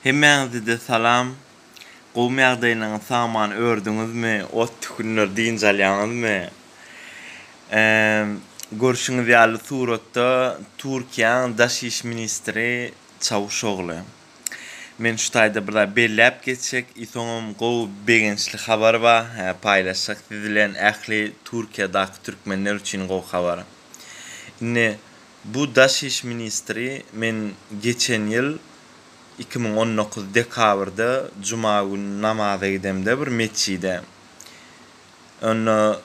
Hemmeňizde de salam. Gowum ýagdaýynyň saman ördüňizmi? Ot günler diýin jalýaňyzmy? Görşüňiz ýaly suratda Türkiýanyň daşyş ministri Çavuşogly. Men şu taýda bir belläp geçsek, isoňam gow begençli habar bar, paýlaşsak siz bilen ähli Türkiýadaky türkmenler üçin gow habar. Bu daşyş ministri men geçen ýyl 2019 dekabrda Cuma günü namaza gidemde bir meçhide. Onu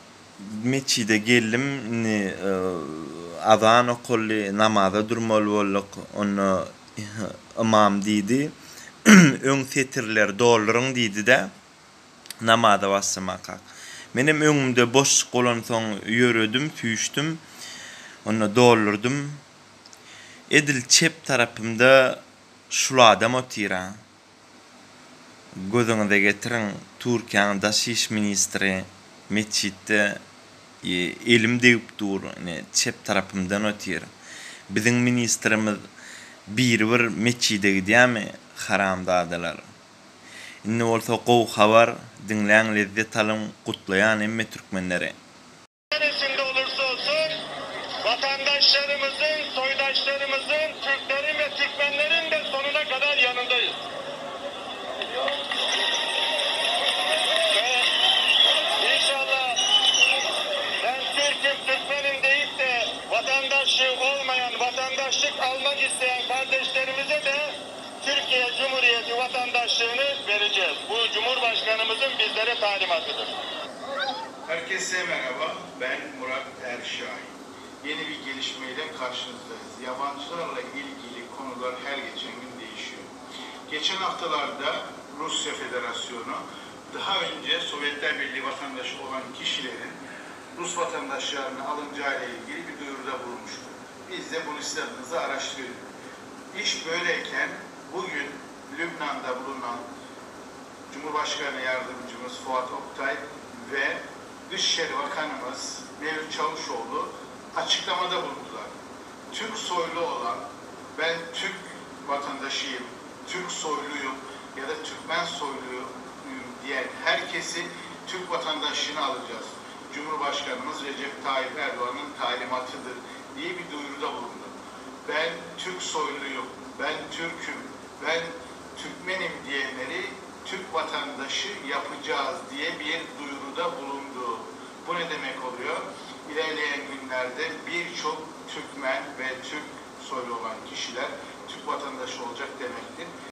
meçhide geldim, azan okully namaza durmaly bolduk. Onu imam diýdi, öň setirler dolduruň diýdi-de namaza başlamak. Menem öňümde boşluk bolan soň ýöredim, süýüşdüm. Onu doldurdum. Edil çep tarapymda şul adam otira. Gözüňize getirin, Türkiýanyň daşyş ministri meçhitde elim deyip dur, çep tarapymdan otir. Biziň ministrimiz bir meçhide gidýärmi? Haramdadalar. Indi bolsa gow habar dinleýän lezzet alyn gutlaýan emme türkmenleri. Neresinde olursa olsun vatandaşlarımızın, soydaşlarımızın, Türklerin ve Türkmenlerin de sonuna kadar yanındayız. Ve inşallah ben Türk'üm, Türkmenim deyip de vatandaşlığı olmayan, vatandaşlık almak isteyen kardeşlerimize de Türkiye Cumhuriyeti vatandaşlığını vereceğiz. Bu Cumhurbaşkanımızın bizlere talimatıdır. Herkese merhaba, ben Murat Erşahin. Yeni bir gelişmeyle karşınızdayız. Yabancılarla ilgili konular her geçen gün değişiyor. Geçen haftalarda Rusya Federasyonu daha önce Sovyetler Birliği vatandaşı olan kişilerin Rus vatandaşlarını alınacağıyla ilgili bir duyuruda bulunmuştu. Biz de bunu sizlerinize araştırdık. İş böyleyken bugün Lübnan'da bulunan Cumhurbaşkanı Yardımcımız Fuat Oktay ve Dışişleri Bakanımız Mevlüt Çavuşoğlu açıklamada bulundular. Türk soylu olan, ben Türk vatandaşıyım, Türk soyluyum ya da Türkmen soyluyum diyen herkesi Türk vatandaşlığını alacağız. Cumhurbaşkanımız Recep Tayyip Erdoğan'ın talimatıdır diye bir duyuruda bulundu. Ben Türk soyluyum, ben Türk'üm, ben Türkmenim diyenleri Türk vatandaşı yapacağız diye bir duyuruda bulundu. Bu ne demek oluyor? İlerleyen günlerde birçok Türkmen ve Türk soylu olan kişiler Türk vatandaşı olacak demektir.